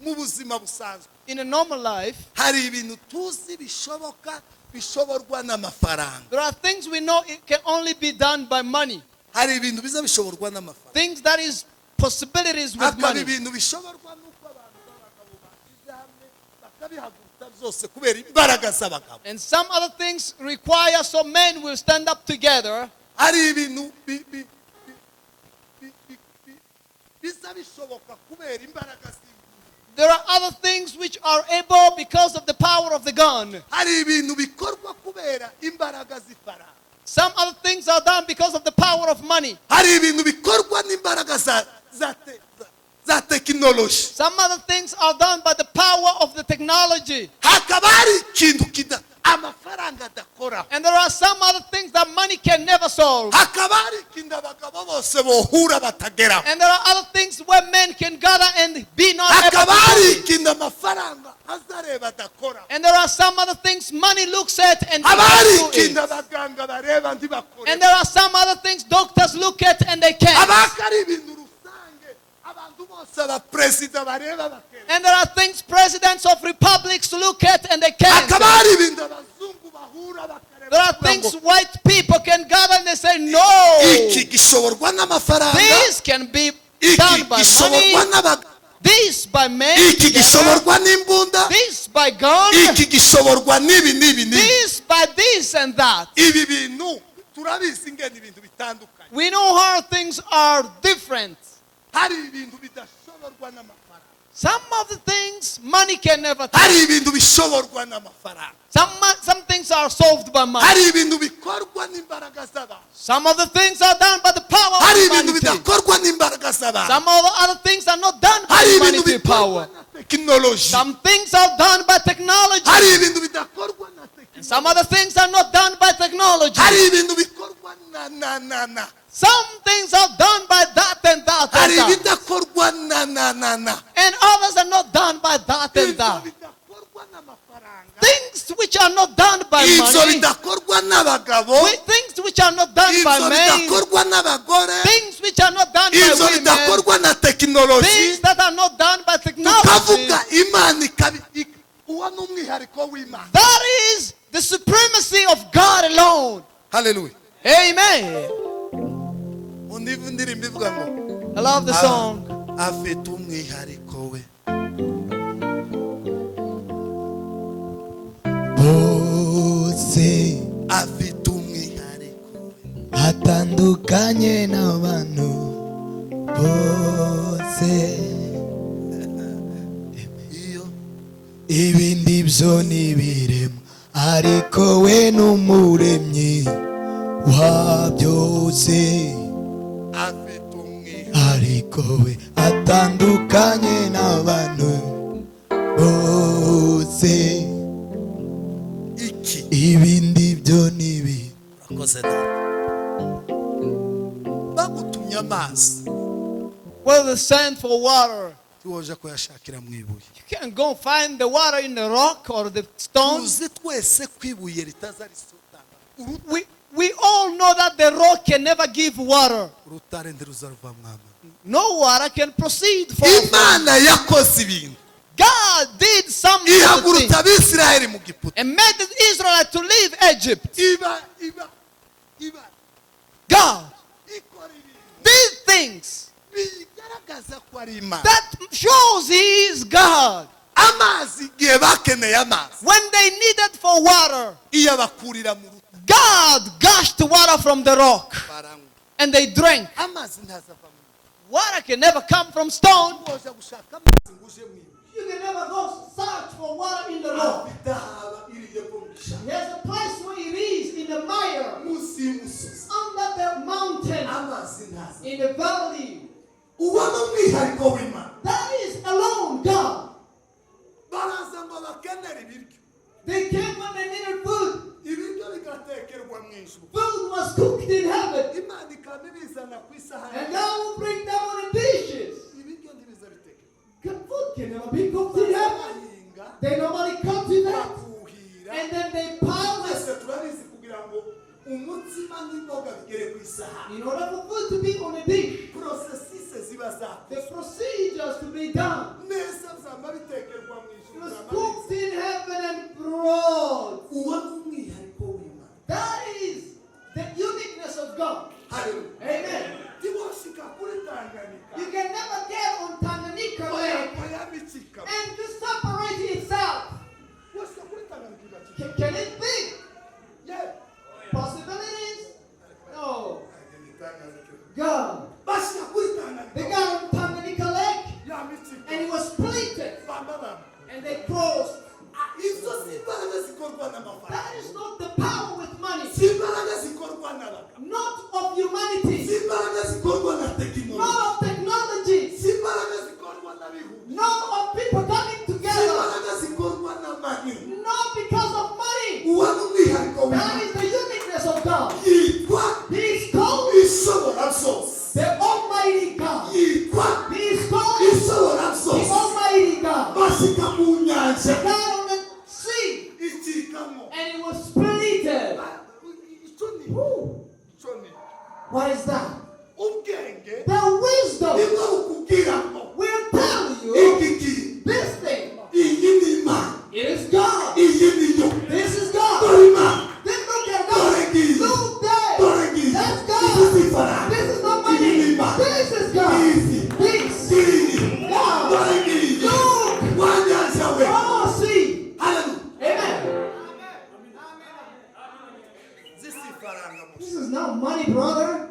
mu buzima busanzwe In a normal life, hari ibintu tuzi bishoborwa n'amafaranga. there are things we know it can only be done by money. Hari ibintu biza bishoborwa n'amafaranga. Things that is possibilities with Hakaba money. ibintu bishoborwa n'uko abantu b'abagabo bashyize hamwe bakabihaguruka byose kubera imbaraga z'abagabo. And some other things require so men will stand up together. Hari ibintu biza bishoboka kubera imbaraga z'Imana. There are other things which are able because of the power of the gun. Hari ibintu bikorwa kubera imbaraga z'ifaranga. Some other things are done because of the power of money. Hari ibintu bikorwa n'imbaraga za tekinoloji. Some other things are done by the power of the technology. Hakaba hari ikintu amafaranga adakora. And there are some other things that money can never solve. Hakaba hari ikintu abagabo bose bohura batageraho. And there are other things where men can gather and be not able Hakaba to hari do it. ikintu amafaranga azareba adakora. And there are some other things money looks at and Haba hari cannot do ikintu it. abaganga bareba ntibakore. And there are some other things doctors look at and they can't. Haba hari ibintu rusange abantu bose abaperezida bareba bakera. And there are things presidents of republics look at and they can't. Hakaba hari ibintu abazungu bahura bakareba. There are things white people can gather and they say, no, Iki gishoborwa n'amafaranga. this can be Iki done by gishoborwa money, n'abagabo. this by men, Iki together, gishoborwa n'imbunda. this by gun, Iki gishoborwa n'ibi. this by this and that. Ibi bintu turabizi ingene ibintu bitandukanye. We know how things are different. Hari ibintu bidashoborwa n'amafaranga. Some of the things money can never Hari touch. ibintu bishoborwa n'amafaranga. Some things are solved by money. Hari ibintu bikorwa n'imbaraga z'abantu. Some of the things are done by the power of Hari ibintu humanity. bidakorwa n'imbaraga z'abantu. Some of the other things are not done by Hari ibintu humanity bikorwa power. na tekinoloji. Some things are done by technology. Hari ibintu bidakorwa na tekinoloji. Some other things are not done by technology. Hari ibintu bikorwa na. Some things are done by that and that Hari and that. ibidakorwa na. And others are not done by that and Ibyo that. bidakorwa n'amafaranga. Things which are not done by Ibyo money. bidakorwa n'abagabo. Things which are not done by Ibyo men. bidakorwa n'abagore. Things which are not done by Ibyo women. bidakorwa na tekinoloji. Things that are not done by technology. Tukavuga Imana uwo ni umwihariko w'Imana. That is the supremacy of God alone. Hallelujah. Amen. Univa indirimbo ivuga ngo I love the song. afite umwihariko we. bose Afite umwihariko we. atandukanye n'abantu bose Iyo ibindi byo ni ibiremwa ariko we n'umuremyi wa byose afite umwihariko. ariko we atandukanye n'abantu bose Iki ibindi byo ni ibiremwa urakoze dada. Bagutumye amazi Well, the sand for water. tiwoje kuyashakira mu ibuye. You can't go find the water in the rock or the stone. Tuzi twese ko ibuye ritaza risutanga. We all know that the rock can never give water. Urutare ntiruzaruva mwama. No water can proceed from. Imana yakoze ibintu. God did something Ihagurutsa Abisirayeli mu Giputa. and made the Israelites to leave Egypt. Iba God ikora ibintu did things bigaragaza ko ari Imana. that shows He is God. Amazi igihe bakeneye amazi When they needed for water, iyo abakurira mu rutare God gushed water from the rock baranywa. and they drank. Amazi ntazava mu Water can never come from stone. woje gushaka amazi ngo uje mu ibuye. You can never go search for water in the rock. Idahaba iriye ko mushaka. There's a place where it is in the mire, Musi y'umusozi. under the mountain, Amazi ntaza. in the valley. Uwo ni umwihariko w'Imana. That is alone God. Baraza ngo bakenere ibiryo. They came when they needed food. Ibiryo bigatekerwa mu ijuru. Food was cooked in heaven. Imana ikabibizana ku isahani. And God will bring them on the dishes. Ibiryo ntibiza bitekerwa. Food can never be cooked in heaven. Bahinga, They normally cultivate. bakuhira. And then they pile this. Twese turabizi kugira ngo umutsima n'imboga bigere ku isahani. In order for food to be on a dish, Processes ziba zakoze. the procedures to be done. Neza byaba cross. izo si imbaraga zikorwa n'amafaranga, That is not the power with money. si imbaraga zikorwa n'abagabo, Not of humanity. si imbaraga zikorwa na tekinoloji, Not of technology. si imbaraga zikorwa n'abihugu, Not of people coming si together. imbaraga zikorwa n'amahirwe. Not because of money. Uwo ni umwihariko That w'Imana. is the uniqueness of God. Yitwa He is called ishobora byose, the Almighty God. yitwa He is called ishobora the byose. Almighty God. Basika mu The nyanja God on the sea. ikikamo. And it was spirited. Icyo ni Woo. icyo ni What is that? ubwenge The wisdom nibwo bukubwira ngo will tell you iki kintu, this thing. iyi ni Imana, It is God. iyi ni yo, This is God. dore Imana, Then look at dore God. ngiyi, Look there. dore ngiyi, That's iki si God. ifaranga, This is not iyi ni money. Imana, This is God. izi, This. ngiyi, God. dore ngiyi, Look. wa nyanja we. Oh, see. Haleluya. Amen. Zisi ifaranga mu This is not money, brother.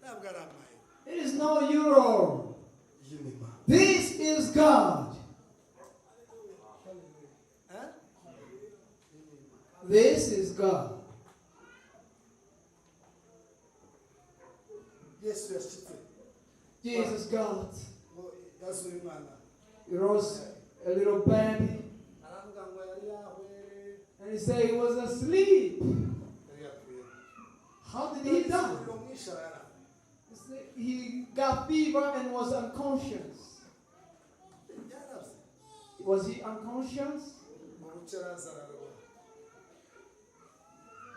ntabwo ari amahirwe. It is no euro. Iyi ni Imana. This is God. This is God. Yesu yashitse Jesus God. ngo yasuye Imana, He rose a little baby aravuga ngo yari yahwere, and he said he was asleep. yari yapfuye. How did he die? Umuriro mwinshi arara. He said he got fever and was unconscious. Yarabye. Was he unconscious? Mu buce araza ararwara.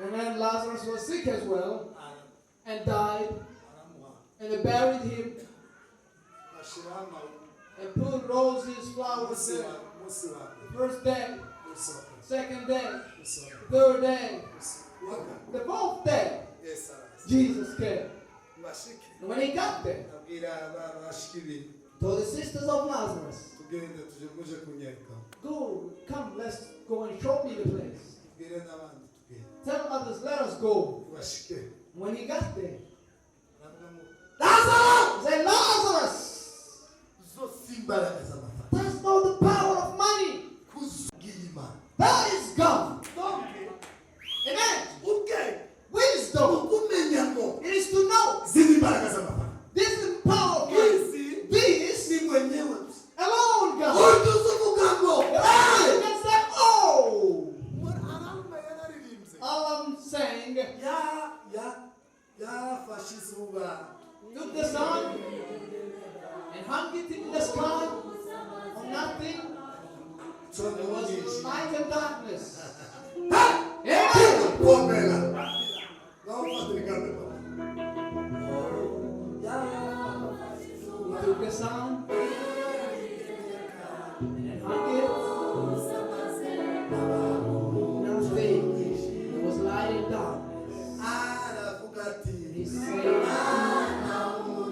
And then Lazarus was sick as well and died. Aramuha. And they buried him Ashiraho amabuye. and put roses, flowers Umunsi there. wa umunsi wa mbere, First day, umunsi wa kabiri, second day, umunsi wa gatatu, third day, umunsi wa kane. the fourth day. Yesu araza. Jesus came. Bashike. And when he got there, Abwira bashiki be, told the sisters of Lazarus, tugende muje kunyereka. go, come, let's go and show me the place. Tubwire n'abandi tugende. Tell others, let us go. Bashike. When he got there, Aravuga ngo, Lazarus! He said, Lazarus! zo si imbaraga z'amafaranga. That's not the power of money. Kuzugira Imana. That is God. Donc, Amen. ubwenge Wisdom. kumenya ngo It is to know. ziri imbaraga z'amafaranga. This is the power of money. Hizi This ni mwenyewe. alone, God. Utuzuvuga ngo, You can say, oh. aramba yararirimbye. All I'm saying, yafashe izuba took the sun and hung it in the sky on nothing. cyo There was n'umwijima. light and darkness. Ha! Amen. Komera. Naho fatirikane papa. He took the sun and hung it. Nothing. There was light and darkness. Aravuga ati, He said,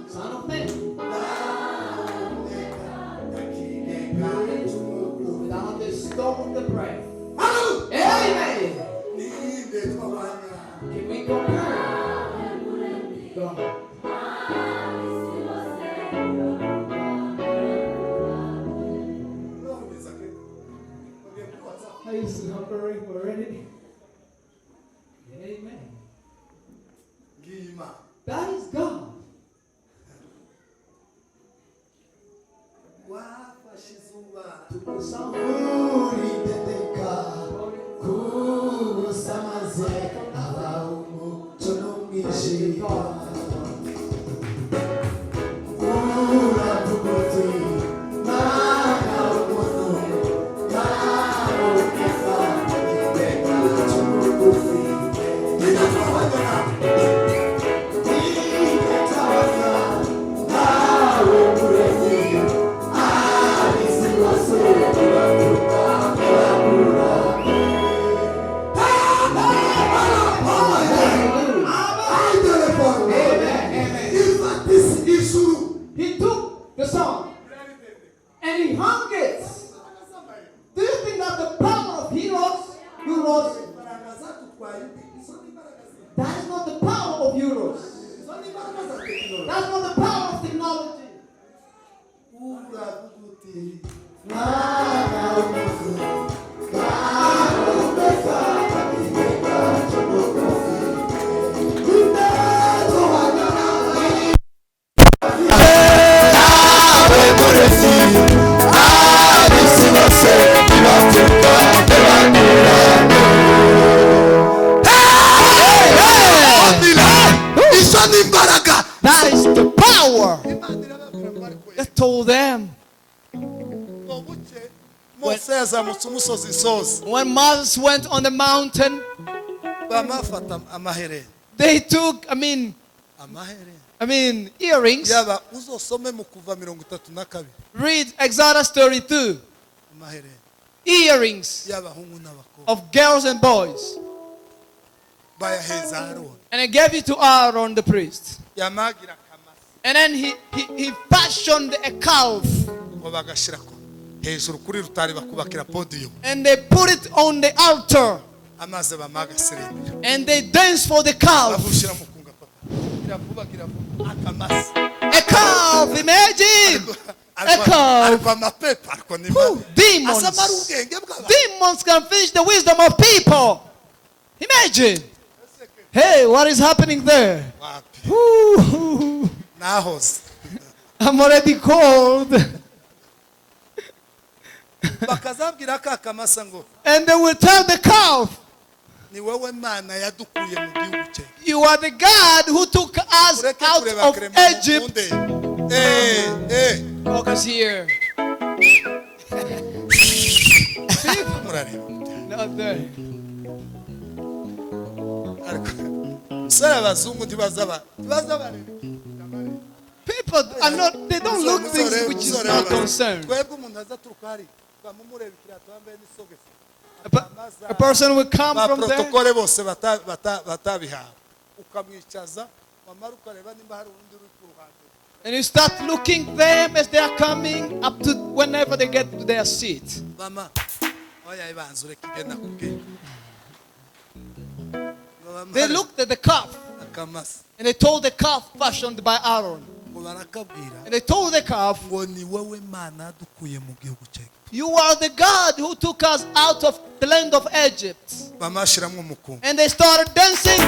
Son of man, without the stone, the breath. Amen. ninde twabanya. Can we compare? God. None zake. Oge kuwatsa. I used to numbering already. Amen. Ngima. That is God. Wafashe izuba. Took the sun. uritendeka kusamaze abawumuco n'umwijima uravuga uti mwana w'umuntu nawe ukeza igitega cy'umugufi Ninakwabanya. igitega nawe muremyi abisi bose uratuka uragura He took the sun and he hung it. Do you think that the power of heroes, that is not the power of euros. That's not the power of technology. mwana told them, ngo buke mose yazamutse umusozi sozi when Moses went on the mountain, bamafata amaherere they took, amaherere earrings. yaba uzosome mu kuva 32 Read Exodus 32. amaherere Earrings y'abahungu n'abakobwa of girls and boys. bayaheza Aroni And he gave it to Aaron the priest. yamagira kamasa And then he fashioned a calf. ngo bagashira ko hejuru kuri rutari bakubakira podium And they put it on the altar. amaze bamaga sirindira And they danced for the calf. babushira mu kunga papa giravuga akamasa A calf, imagine. A calf. ariko amapepa ariko ni Whew, demons. asamara ubwenge bw'abantu Demons can finish the wisdom of people. Imagine. Hey, what is happening there? wapi Whew, nahoze I'm already cold. bakazabwira ka kamasa ngo And they will tell the calf, ni wowe mana yadukuye mu gihugu cye you are the God who took us ureke out kureba of krema Egypt. Focus here. murareba Not there. ariko sara abazungu ntibaza People are not, they don't look things which is not concerned. twebwe umuntu aza turuka hari bamumureba ikirato yambaye n'isogisi A person will come ba from there protokole bose batabihawe ukamwicaza wamara ukareba nimba hari undi uri ku ruhande and you start looking them as they are coming up to whenever they get to their seat. mama oya ibanza ureke igenda kubwira They looked at the calf akamasa and they told the calf fashioned by Aaron. ngo barakabwira And they told the calf, ngo ni wowe mana yadukuye mu gihugu cye you are the God who took us out of the land of Egypt. bamashiramwe umukungu And they started dancing.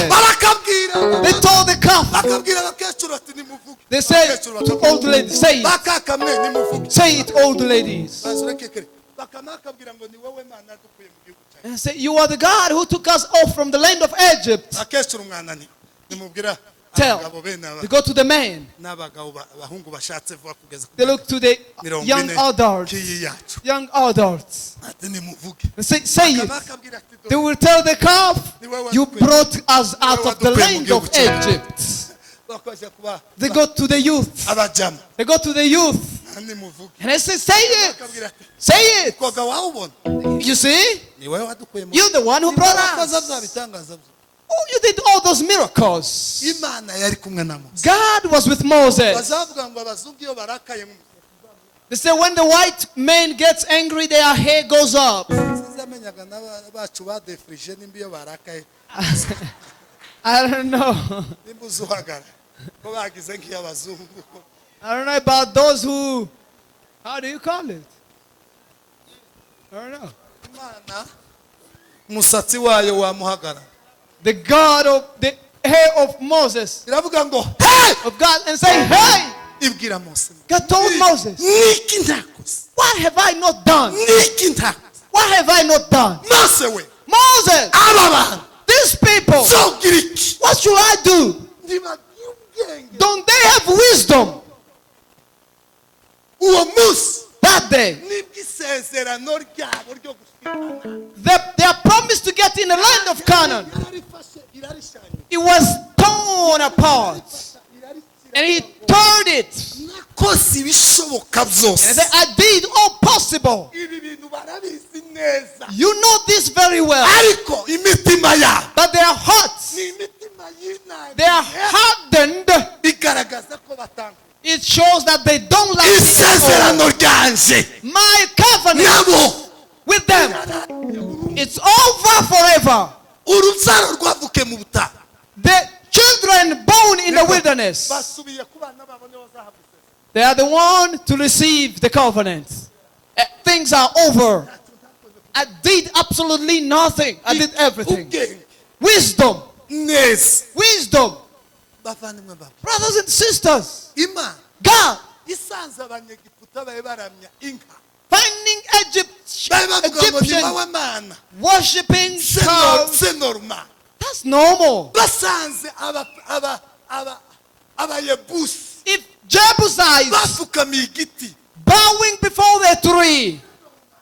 barakabwira They told the calf. bakabwira abakecuru ati nimuvuge They said Abakecuru to bakabwira, old ladies, say it. bakakamwe nimuvuge Say it, old ladies. baza urekekere bakamakabwira ngo ni wowe mana yadukuye mu gihugu cye And say, you are the God who took us off from the land of Egypt. akecuru mwanani nimubwira Tell. abagabo bene aba They go to the man. n'abagabo abahungu bashatse vuba kugeza ku They look to the mirongo young ine adults. k'iyi yacu Young adults. ati nimuvuge And say it. bakamakabwira ati They will tell the calf, you brought us out of the land of Egypt. bakajya kuba They go to the youth. abajama They go to the youth. nimuvuge And they say it. bakabwira ati Say it. koga wawubona You see? ni wowe wadukuye mu You're the one who brought wakoze bya us. bitangaza byo Oh, you did all those miracles. imana yari kumwe na mose God was with Moses. bazavuga ngo abazungu iyo barakaye mu They say when the white man gets angry, their hair goes up. sizamenyaga n'abacu badefrije nimba iyo barakaye I don't know. nimba uzuhagara ko bagize nk'iy'abazungu I don't know about those who, how do you call it? I don't know. imana umusatsi wayo wamuhagara The God of the hair of Moses, iravuga ngo hey of God, and say, hey, ibwira mose God told Moses, niki ntakoze what have I not done? niki ntakoze What have I not done? mose we Moses, aba bantu these people, zogira iki what should I do? ntibagira ubwenge Don't they have wisdom? uwo munsi That day, nibwo isezerano ryabo ryo gushikana they are promised to get in the land of Canaan. yararifashe irarishanya It was torn apart. And he turned it. nakoze ibishoboka And byose he said, I did all possible. ibi bintu barabizi neza You know this very well. ariko imitima yabo But their hearts, ni imitima y'inanga they are hardened. igaragaza ko batanga It shows that they don't like isezerano ryanje my covenant nabo with them. It's over forever. urubyaro rwavuke mu butayu The children born in the wilderness, basubiye ku bana babo nibo bazahabwa isezerano they are the one to receive the covenant. Things are over. I did absolutely nothing. I did everything. ubwenge Wisdom. neza Wisdom. bavandimwe babo Brothers and sisters, imana God, isanze abanyegiputa babe baramya inka finding bari bavuga ngo ni Egyptian wowe mana worshipping cows. c'est normal. That's normal. basanze abayebusi If Jebusites bapfukamiye igiti bowing before the tree,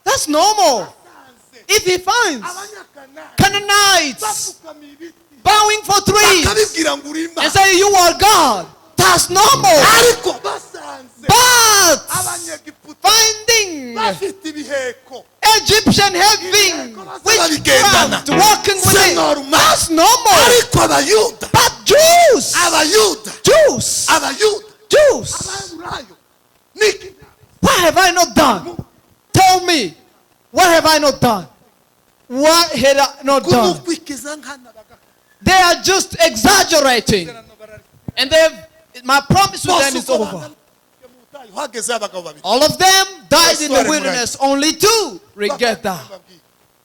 that's normal. If he finds abanyakanani Canaanites bapfukamiye ibiti bowing for trees bakabibwira ngo uri and imana say you are God, that's normal. ariko basanze But abanyegiputa finding bafite ibiheko Egyptian having babigendana witchcraft working with c'est it, normal. that's normal. ariko abayuda But Jews, abayuda abayahurayo niki what have I not done? Tell me, what have I not done? What had I not done? kumukwikiza nkana They are just exaggerating. And my promise to them is over. hageze abagabo babiri All of them died in the wilderness. Only two regret that.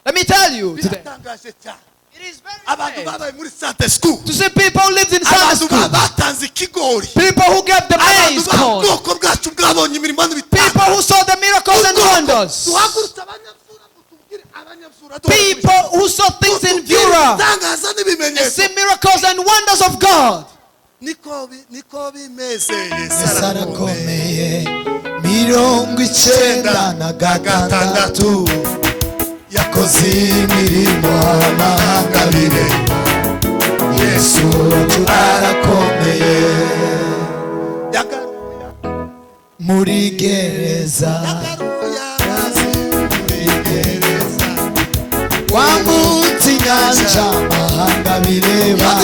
Let me tell you today. biratangaje cyane It is very abantu sad babaye muri Sunday school to see people who lived in Sunday abantu school. batanze ikigori People who gave the abantu maize corn. b'ubwoko bwacu bwabonye imirimo People n'ibitanga who saw the miracles and wonders. duhagurutse abanyabuzura ngo tubwire abanyabuzura People who saw things in Vura ibitangaza and n'ibimenyetso see miracles and wonders of God. niko bimeze Yesu arakomeye 96 yakoze imirimo amahanga bireba Yesu arakomeye muri gereza wambutse inyanja amahanga bireba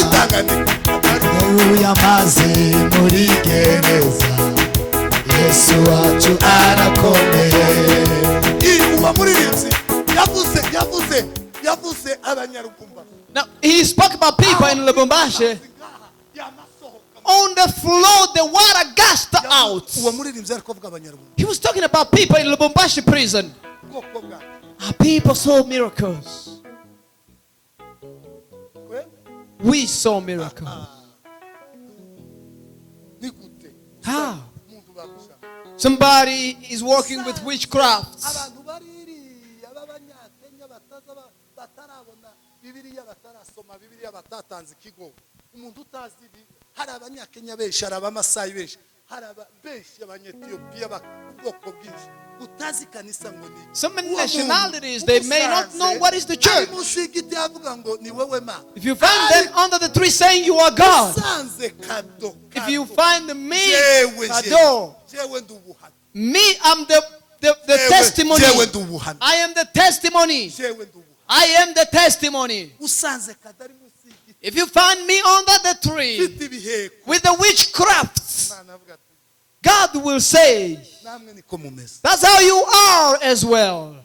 yamaze muri gereza Yesu wacu arakomeye uba muririmbyi yavuze abanyarugumba Now, he spoke about people in Lubumbashi. On the floor, the water gushed out. uwo muririmbyi ari kuvuga abanyarugumba He was talking about people in Lubumbashi prison. ubwoko bwacu Our people saw miracles. We saw miracles. ni gute How? umuntu bagushaka Somebody is working with witchcraft. abantu baririya b'abanyakenya batarabona bibiliya batarasoma bibiliya batatanze ikigo umuntu utazi ibi hari abanyakenya benshi hari abamasayi benshi hari benshi abanyetiyopiya ubwoko bwinshi utazi kanisa ngo ni Some nationalities, they may not know what is the church. munsi y'igiti avuga ngo ni wowe ma If you find them under the tree saying you are God, usanze kado if you find me, jewe adore. jewe ndi ubuhamya Me, I'm the testimony. jewe ndi ubuhamya I am the testimony. jewe ndi ubuhamya I am the testimony. usanze kadari munsi y'igiti If you find me under the tree ufite ibiheko with the witchcrafts, Imana avuga ati God will say, namwe niko mumeze that's how you are as well.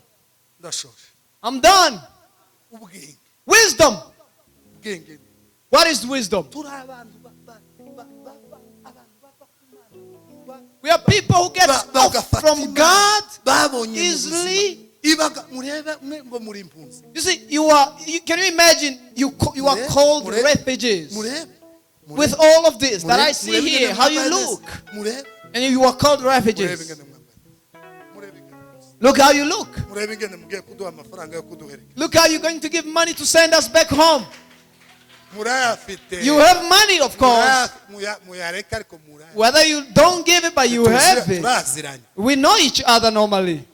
ndashoje I'm done. ubwenge Wisdom. ubwenge What is wisdom? turi abantu We are people who get off from God babonye easily. ibaga murebe ngo muri impunzi You see, can you imagine you are called refugees murebe with all of this that I see here, how you look, murebe and you are called murebe refugees. ingene mwambaye murebe ingene Look how you look. murebe ingene mugiye kuduha amafaranga yo kuduhereka Look how you're going to give money to send us back home. murayafite You have money, of course. muyareka ariko muraya Whether you don't give it, but you have it. turaziranye We know each other normally.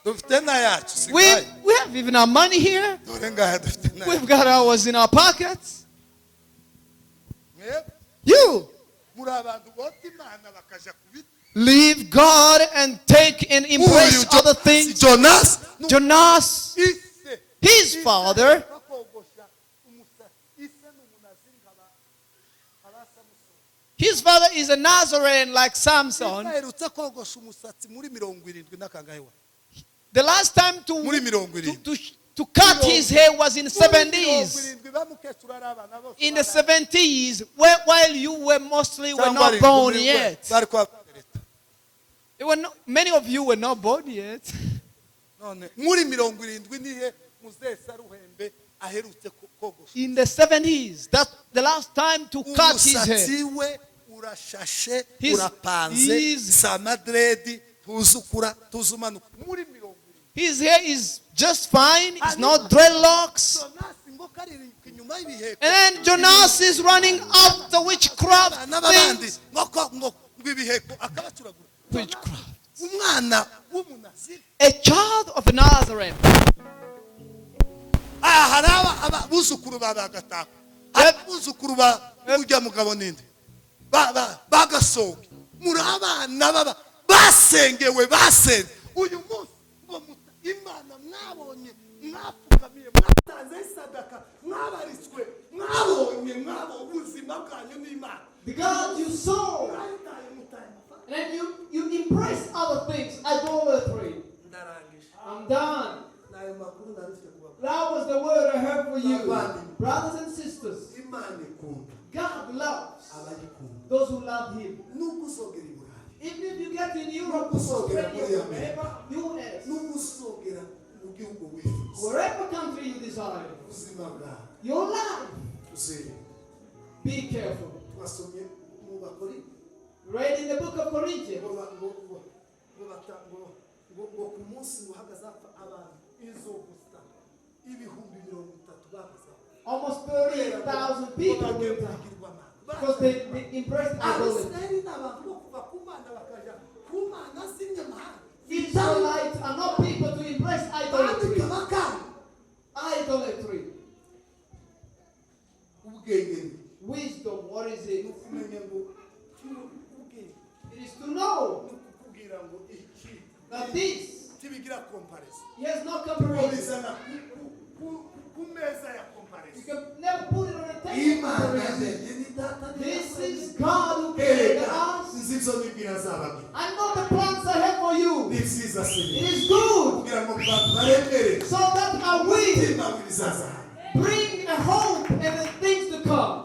dufite n'ayacu We sigaye have even our money here. dore ngaha dufite n'ayacu We've got ours in our pockets. mwebwe You muri abantu bota imana bakaja kubita leave God and take and embrace other things. Jonas Jonas, ise his father, bakogosha umusatsi ise n'umunaziri nk'abasamusoni his father is a Nazarene like Samson. aherutse kogosha umusatsi muri 70 n'akangahe wa The last time muri 70 to cut his hair was in the 70s. bamukecuru ari abana bose In the 70s, while you were not born yet. bari kwa Many of you were not born yet. none muri 70 nihe muzesa ruhembe aherutse kogosha In the 70s, that's the last time to cut his hair. umusatsi we urashashe His- urapanze his- samadredi tuzukura tuzumanuka muri 70. His hair is just fine. It's not dreadlocks. Jonasi ngo karirimba inyuma y'ibiheko. And then Jonas is running after witchcraft n'abandi things. ngo ibiheko akabacuragura. Witchcraft. Umwana w'umunaziri. A child of Nazareth. Haraba abuzukuru babagataka. Abuzukuru ujya mugabo ninde? Bagasohoke. Muri abana baba basengewe basenze. Uyu munsi ngo Imana mwabonye mwapfukamiye mwatanze sadaka mwabaritswe mwabonye ubuzima bwanyu n'Imana. Because you saw and you impress other things. Idolatry. I'm done. That was the word I heard for you. Brothers and sisters, God loves those who love Him. Even if you get in Europe, Australia, wherever, US, wherever country you desire, your life, be careful. Read in the book of Corinthians. Almost 38,000 people will die because they embraced idolatry. Israelites are not people to embrace idolatry. Idolatry. Wisdom, what is it? It is to know that this, he has no comparison. You can never put it on a table. This is God who created us. I know the plans I have for you. It is good. So that I will bring a hope and the things to come.